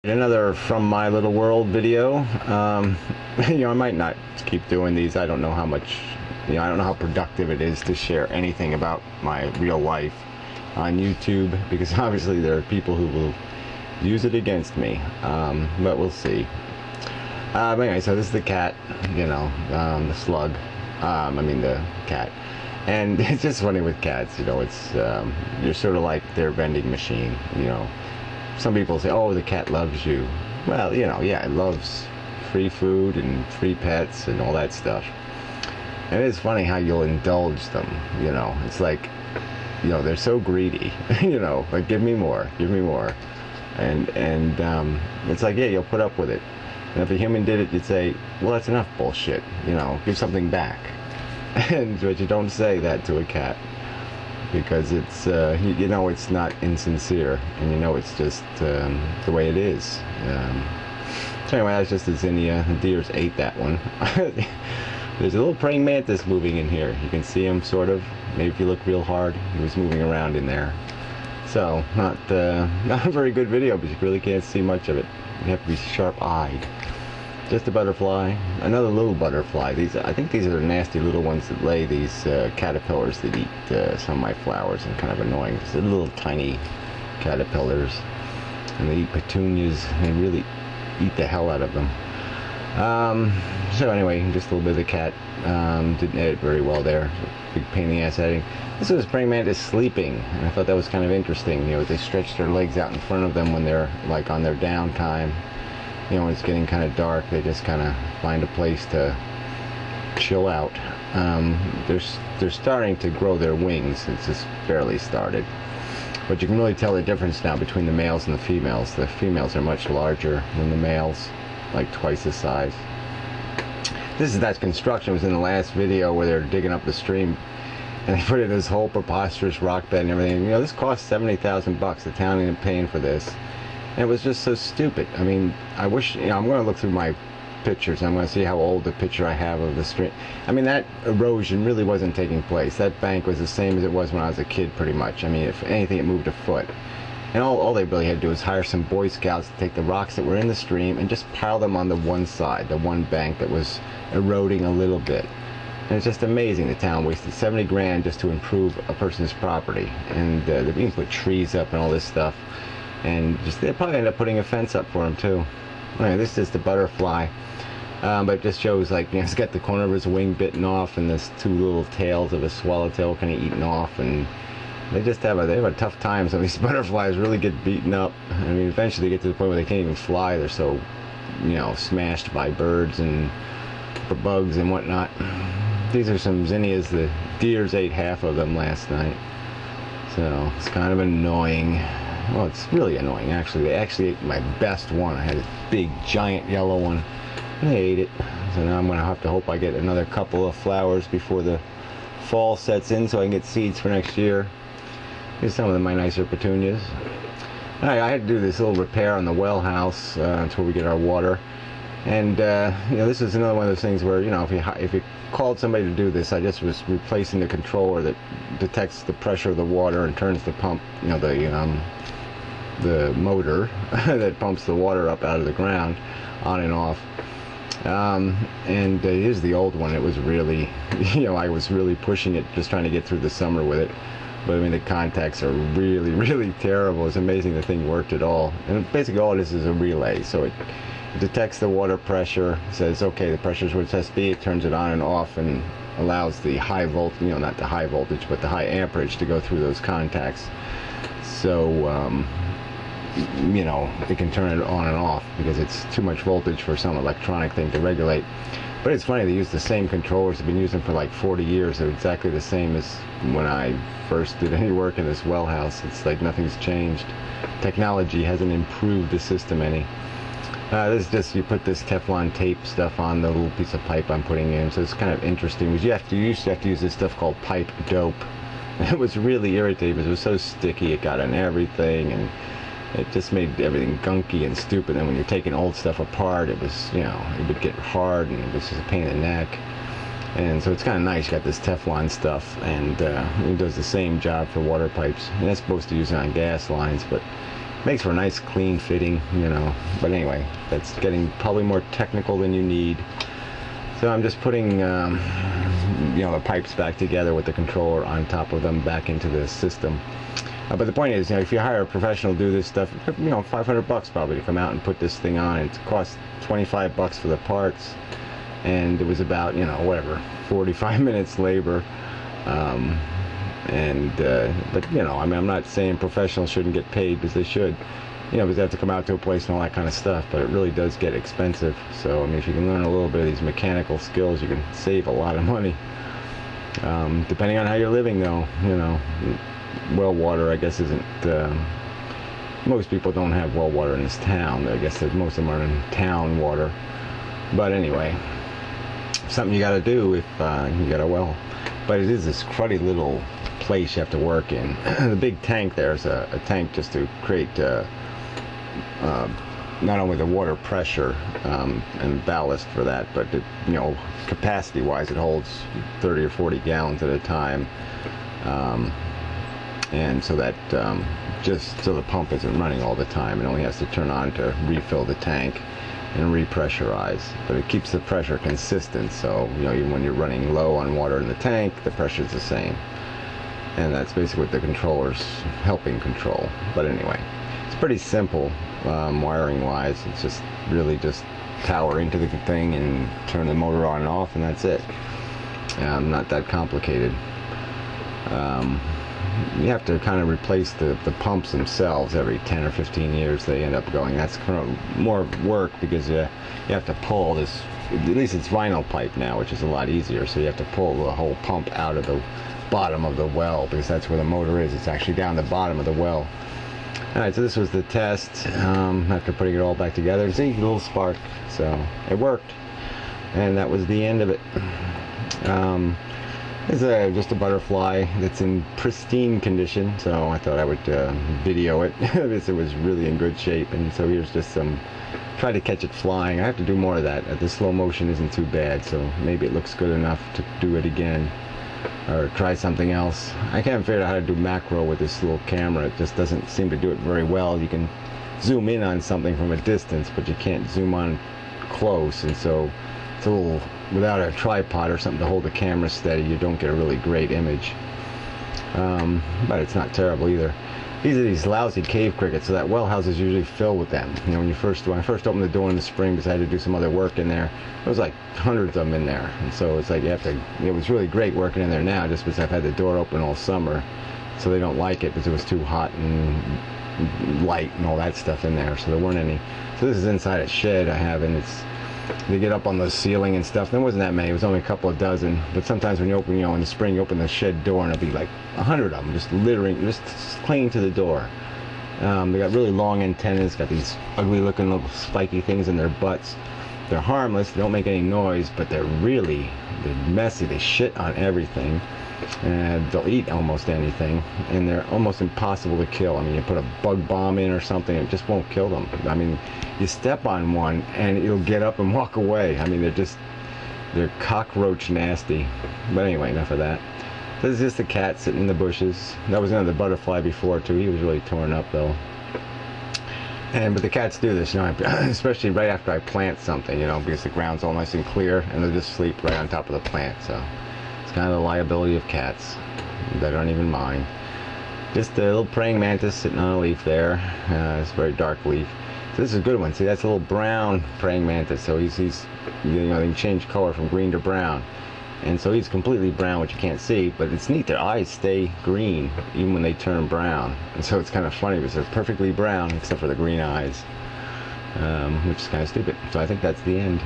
Another From My Little World video. I might not keep doing these. I don't know how much, I don't know how productive it is to share anything about my real life on YouTube, because obviously there are people who will use it against me, but we'll see. But anyway, so this is the cat, the slug, the cat. And it's just funny with cats, it's, you're sort of like their vending machine, Some people say, oh, the cat loves you. Well, yeah, it loves free food and free pets and all that stuff. And it's funny how you'll indulge them, It's like, they're so greedy, like, give me more. And it's like, yeah, you'll put up with it. And if a human did it, you'd say, well, that's enough bullshit, give something back. But you don't say that to a cat, because it's it's not insincere, and it's just the way it is. So anyway, that's just a zinnia. The deers ate that one. There's a little praying mantis moving in here. You can see him sort of. Maybe if you look real hard, he was moving around in there. So not a very good video, but you really can't see much of it. You have to be sharp-eyed. Just a butterfly, another little butterfly. I think these are the nasty little ones that lay these caterpillars that eat some of my flowers, and kind of annoying. They're little tiny caterpillars, and they eat petunias. They really eat the hell out of them. So anyway, just a little bit of the cat. Didn't edit very well there. Big pain in the ass editing. This was praying mantis sleeping, and I thought that was kind of interesting. They stretch their legs out in front of them when they're like on their downtime. When it's getting kind of dark, they just kind of find a place to chill out. They're starting to grow their wings. It's just barely started. But you can really tell the difference now between the males and the females. The females are much larger than the males, like twice the size. That construction was in the last video where they're digging up the stream, and they put in this whole preposterous rock bed and everything. This cost $70,000. The town ain't paying for this. And it was just so stupid. I wish, I'm going to look through my pictures. I'm going to see how old the picture I have of the stream. That erosion really wasn't taking place. That bank was the same as it was when I was a kid, pretty much. If anything, it moved a foot. And all they really had to do was hire some Boy Scouts to take the rocks that were in the stream and just pile them on the one side, the one bank that was eroding a little bit. And it's just amazing. The town wasted 70 grand just to improve a person's property. And they're being put trees up and all this stuff. And they'll probably end up putting a fence up for him too. Anyway, this is the butterfly, but it just shows, like, it's got the corner of his wing bitten off, and there's two little tails of a swallowtail kind of eaten off, and they have a tough time. Some of these butterflies really get beaten up. Eventually they get to the point where they can't even fly. They're so, smashed by birds and bugs and whatnot. These are some zinnias. The deers ate half of them last night, so it's kind of annoying. Well, it's really annoying, actually. They actually ate my best one. I had this big, giant yellow one. And they ate it. So now I'm going to have to hope I get another couple of flowers before the fall sets in, so I can get seeds for next year. Here's some of my nicer petunias. I had to do this little repair on the well house. That's where we get our water. And, this is another one of those things where, if you called somebody to do this, I just was replacing the controller that detects the pressure of the water and turns the pump, the motor that pumps the water up out of the ground on and off. Here's the old one. It was really, I was really pushing it, just trying to get through the summer with it. But the contacts are really, really terrible. It's amazing the thing worked at all. And basically all this is a relay. So it detects the water pressure, says, okay, the pressure is where it's supposed to be. It turns it on and off and allows the high voltage, not the high voltage, but the high amperage to go through those contacts. So, they can turn it on and off because it's too much voltage for some electronic thing to regulate. But it's funny, they use the same controllers. They've been using them for like 40 years. They're exactly the same as when I first did any work in this well house. It's like nothing's changed. Technology hasn't improved the system any. This is just, you put this Teflon tape stuff on the little piece of pipe I'm putting in, so it's kind of interesting. Because you used to have to use this stuff called pipe dope. It was really irritating because it was so sticky. It got on everything, and it just made everything gunky and stupid. And when you're taking old stuff apart, it was, it would get hard, and it was just a pain in the neck. And so it's kind of nice. You got this Teflon stuff, and it does the same job for water pipes. And that's supposed to use it on gas lines, but Makes for a nice clean fitting, you know. But anyway, that's getting probably more technical than you need. So I'm just putting, you know, the pipes back together with the controller on top of them back into the system. But the point is, you know, if you hire a professional to do this stuff, you know, $500 probably to come out and put this thing on. It costs $25 for the parts, and it was about, you know, whatever, 45 minutes labor. But you know, I mean, I'm not saying professionals shouldn't get paid, because they should, you know, because they have to come out to a place and all that kind of stuff, but it really does get expensive. So I mean, if you can learn a little bit of these mechanical skills, you can save a lot of money, depending on how you're living, though. You know, well water, I guess, isn't, most people don't have well water in this town. I guess that most of them are in town water, but anyway, something you got to do if you got a well. But it is this cruddy little place you have to work in. The big tank there is a tank just to create not only the water pressure and ballast for that, but it, you know, capacity wise, it holds 30 or 40 gallons at a time, and so that just so the pump isn't running all the time, it only has to turn on to refill the tank and repressurize, but it keeps the pressure consistent. So you know, even when you're running low on water in the tank, the pressure's the same, and that's basically what the controller's helping control. But anyway, it's pretty simple wiring wise. It's just really just power into the thing and turn the motor on and off, and that's it. Not that complicated. You have to kind of replace the pumps themselves every 10 or 15 years. They end up going. That's kind of more work, because you have to pull this, at least it's vinyl pipe now, which is a lot easier. So you have to pull the whole pump out of the bottom of the well, because that's where the motor is. It's actually down the bottom of the well. Alright, so this was the test after putting it all back together. See, a little spark. So it worked, and that was the end of it. It's just a butterfly that's in pristine condition, so I thought I would video it because it was really in good shape. And so here's just some, try to catch it flying. I have to do more of that. The slow motion isn't too bad, so maybe it looks good enough to do it again, or try something else. I can't figure out how to do macro with this little camera. It just doesn't seem to do it very well. You can zoom in on something from a distance, but you can't zoom on close, and so it's a little, without a tripod or something to hold the camera steady, you don't get a really great image. But it's not terrible either. These are these lousy cave crickets, so that well houses usually fill with them. You know, when I first opened the door in the spring, because I had to do some other work in there, there was like hundreds of them in there. And so it's like you have to, it was really great working in there now, just because I've had the door open all summer, so they don't like it because it was too hot and light and all that stuff in there, so there weren't any. So this is inside a shed I have, and it's, they get up on the ceiling and stuff. There wasn't that many. It was only a couple of dozen. But sometimes when you open, you know, in the spring, you open the shed door, and it'll be like 100 of them just littering, just clinging to the door. They got really long antennas, got these ugly looking little spiky things in their butts. They're harmless, they don't make any noise, but they're messy. They shit on everything, and they'll eat almost anything, and they're almost impossible to kill. I mean, you put a bug bomb in or something, it just won't kill them. I mean, you step on one and it'll get up and walk away. I mean, they're cockroach nasty. But anyway, enough of that. This is just a cat sitting in the bushes. That was another butterfly before too. He was really torn up though. But the cats do this, you know, especially right after I plant something, you know, because the ground's all nice and clear, and they'll just sleep right on top of the plant. So it's kind of the liability of cats that aren't even mine. Just a little praying mantis sitting on a leaf there. It's a very dark leaf. So this is a good one. See, that's a little brown praying mantis. So he's you know, they can change color from green to brown. And so he's completely brown, which you can't see, but it's neat. Their eyes stay green even when they turn brown. And so it's kind of funny because they're perfectly brown except for the green eyes, which is kind of stupid. So I think that's the end.